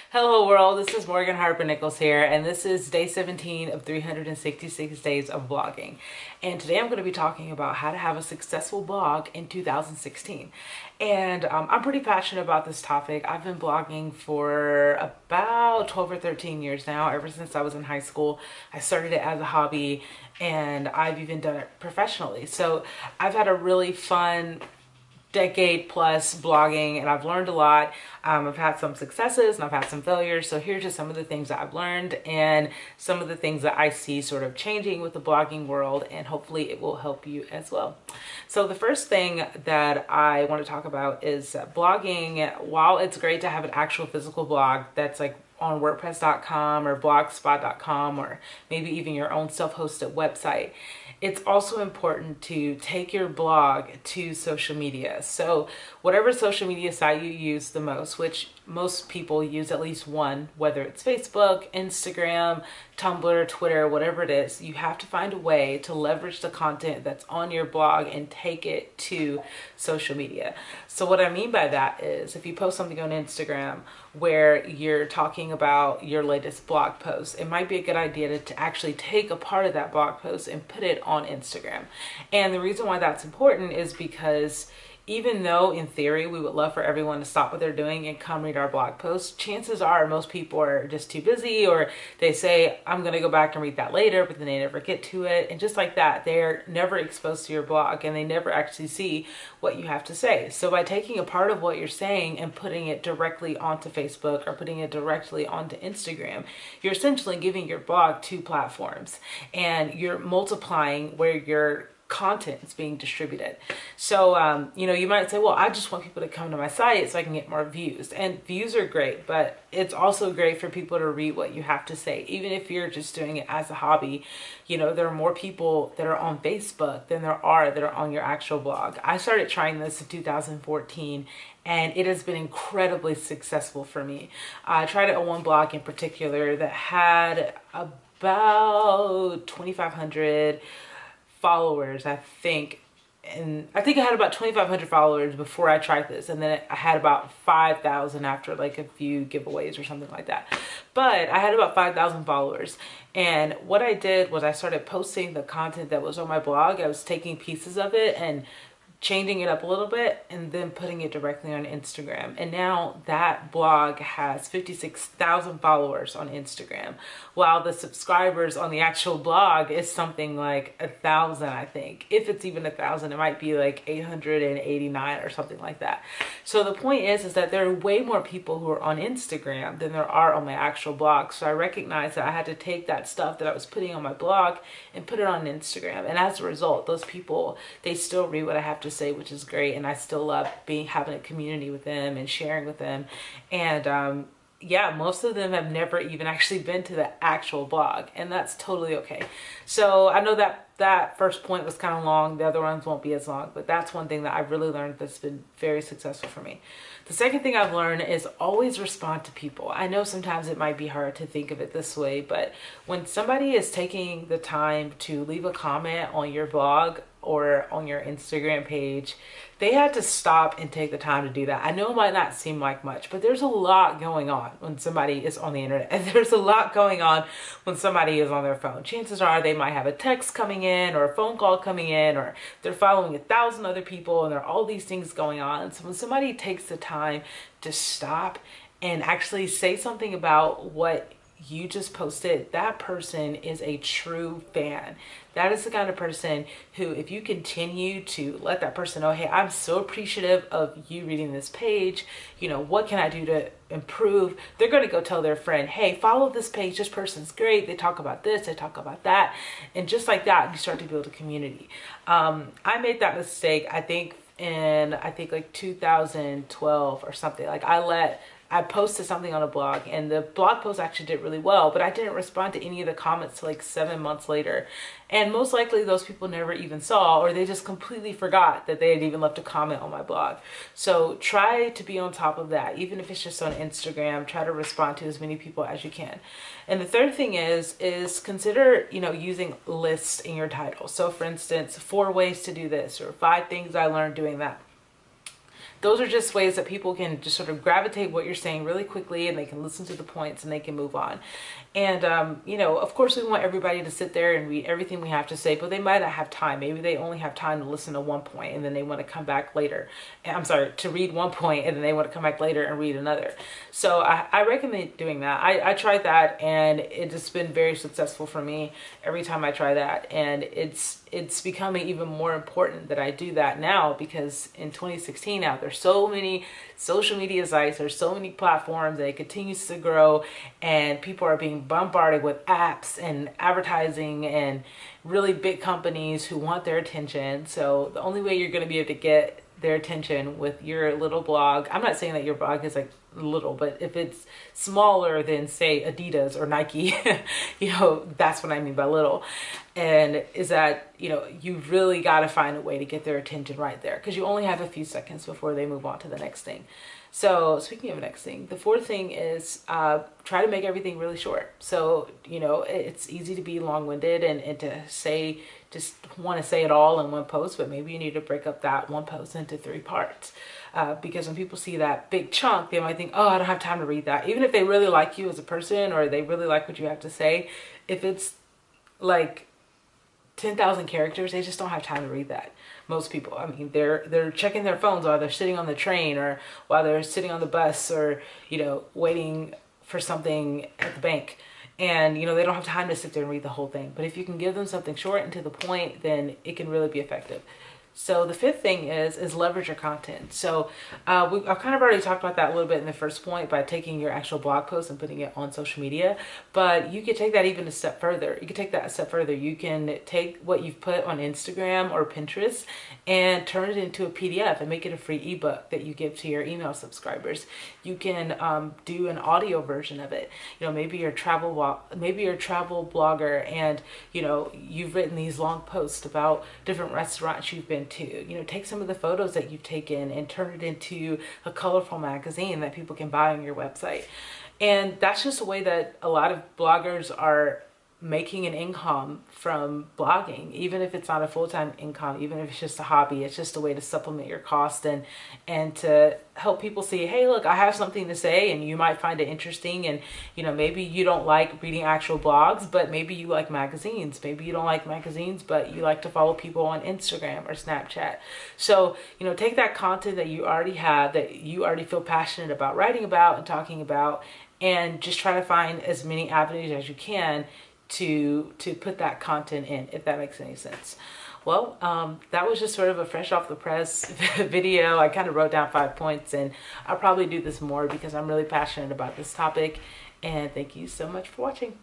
Hello world, this is Morgan Harper Nichols here, and this is day 17 of 366 days of blogging. And today I'm going to be talking about how to have a successful blog in 2016. And I'm pretty passionate about this topic. I've been blogging for about 12 or 13 years now, ever since I was in high school. I started it as a hobby, and I've even done it professionally. So I've had a really fun decade plus blogging, and I've learned a lot. I've had some successes and I've had some failures. So here's just some of the things that I've learned and some of the things that I see sort of changing with the blogging world, and hopefully it will help you as well. So the first thing that I want to talk about is blogging. While it's great to have an actual physical blog that's like on WordPress.com or Blogspot.com or maybe even your own self-hosted website, it's also important to take your blog to social media. So whatever social media site you use the most, which most people use at least one, whether it's Facebook, Instagram, Tumblr, Twitter, whatever it is, you have to find a way to leverage the content that's on your blog and take it to social media. So what I mean by that is if you post something on Instagram where you're talking about your latest blog post, it might be a good idea to actually take a part of that blog post and put it on Instagram. And the reason why that's important is because even though in theory we would love for everyone to stop what they're doing and come read our blog posts, chances are most people are just too busy, or they say, I'm going to go back and read that later, but then they never get to it. And just like that, they're never exposed to your blog and they never actually see what you have to say. So by taking a part of what you're saying and putting it directly onto Facebook or putting it directly onto Instagram, you're essentially giving your blog two platforms, and you're multiplying where your content is being distributed. So, you might say, well, I just want people to come to my site so I can get more views. And views are great, but it's also great for people to read what you have to say. Even if you're just doing it as a hobby, there are more people that are on Facebook than there are that are on your actual blog. I started trying this in 2014, and it has been incredibly successful for me. I tried it on one blog in particular that had about 2,500 followers, I think. And I think I had about 2,500 followers before I tried this, and then I had about 5,000 after like a few giveaways or something like that. But I had about 5,000 followers, and what I did was I started posting the content that was on my blog. I was taking pieces of it and changing it up a little bit and then putting it directly on Instagram. And now that blog has 56,000 followers on Instagram, while the subscribers on the actual blog is something like 1,000, I think. If it's even 1,000, it might be like 889 or something like that. So the point is that there are way more people who are on Instagram than there are on my actual blog. So I recognized that I had to take that stuff that I was putting on my blog and put it on Instagram. And as a result, those people, they still read what I have to say, which is great, and I still love having a community with them and sharing with them. And yeah, most of them have never even actually been to the actual blog, and that's totally okay. So I know that first point was kind of long. The other ones won't be as long, but that's one thing that I've really learned that's been very successful for me. The second thing I've learned is always respond to people. I know sometimes it might be hard to think of it this way, but when somebody is taking the time to leave a comment on your blog or on your Instagram page, they had to stop and take the time to do that. I know it might not seem like much, but there's a lot going on when somebody is on the internet, and there's a lot going on when somebody is on their phone. Chances are they might have a text coming in or a phone call coming in, or they're following 1,000 other people, and there are all these things going on. So when somebody takes the time to stop and actually say something about what you just posted, that person is a true fan. That is the kind of person who, if you continue to let that person know, hey, I'm so appreciative of you reading this page, what can I do to improve? They're going to go tell their friend, hey, follow this page, this person's great, they talk about this, they talk about that. And just like that, you start to build a community. I made that mistake, I think like 2012 or something. Like I posted something on a blog, and the blog post actually did really well, but I didn't respond to any of the comments till like 7 months later. And most likely those people never even saw, or they just completely forgot that they had even left a comment on my blog. So try to be on top of that. Even if it's just on Instagram, try to respond to as many people as you can. And the third thing is consider, using lists in your title. So for instance, 4 ways to do this, or 5 things I learned doing that. Those are just ways that people can just sort of gravitate what you're saying really quickly, and they can listen to the points and they can move on. And, you know, of course we want everybody to sit there and read everything we have to say, but they might not have time. Maybe they only have time to listen to one point and then they want to come back later. I'm sorry, to read one point and then they want to come back later and read another. So I recommend doing that. I tried that and it's been very successful for me every time I try that. And it's becoming even more important that I do that now, because in 2016 now there's so many social media sites, there's so many platforms, and it continues to grow, and people are being bombarded with apps and advertising and really big companies who want their attention. So the only way you're going to be able to get their attention with your little blog, I'm not saying that your blog is like little, but if it's smaller than say Adidas or Nike, you know, that's what I mean by little. And is that, you know, you've really got to find a way to get their attention right there, because you only have a few seconds before they move on to the next thing. So speaking of the next thing, the fourth thing is try to make everything really short. So, you know, it's easy to be long-winded and to say, just want to say it all in one post, but maybe you need to break up that one post into 3 parts. Because when people see that big chunk, they might think, oh, I don't have time to read that. Even if they really like you as a person, or they really like what you have to say, if it's like 10,000 characters, they just don't have time to read that. Most people, I mean, they're checking their phones while they're sitting on the train, or while they're sitting on the bus, or, you know, waiting for something at the bank. And, you know, they don't have time to sit there and read the whole thing. But if you can give them something short and to the point, then it can really be effective. So the fifth thing is leverage your content. So I've kind of already talked about that a little bit in the first point, by taking your actual blog post and putting it on social media. But you could take that even a step further. You can take that a step further. You can take what you've put on Instagram or Pinterest and turn it into a PDF and make it a free ebook that you give to your email subscribers. You can do an audio version of it. You know, maybe you're a travel blogger, and, you know, you've written these long posts about different restaurants you've been to. You know, take some of the photos that you've taken and turn it into a colorful magazine that people can buy on your website. And that's just a way that a lot of bloggers are making an income from blogging, even if it's not a full-time income, even if it's just a hobby. It's just a way to supplement your cost and to help people see, hey, look, I have something to say, and you might find it interesting. And, you know, maybe you don't like reading actual blogs, but maybe you like magazines. Maybe you don't like magazines, but you like to follow people on Instagram or Snapchat. So, you know, take that content that you already have, that you already feel passionate about writing about and talking about, and just try to find as many avenues as you can to put that content in, if that makes any sense. Well, that was just sort of a fresh off the press video. I kind of wrote down 5 points, and I'll probably do this more because I'm really passionate about this topic. And thank you so much for watching.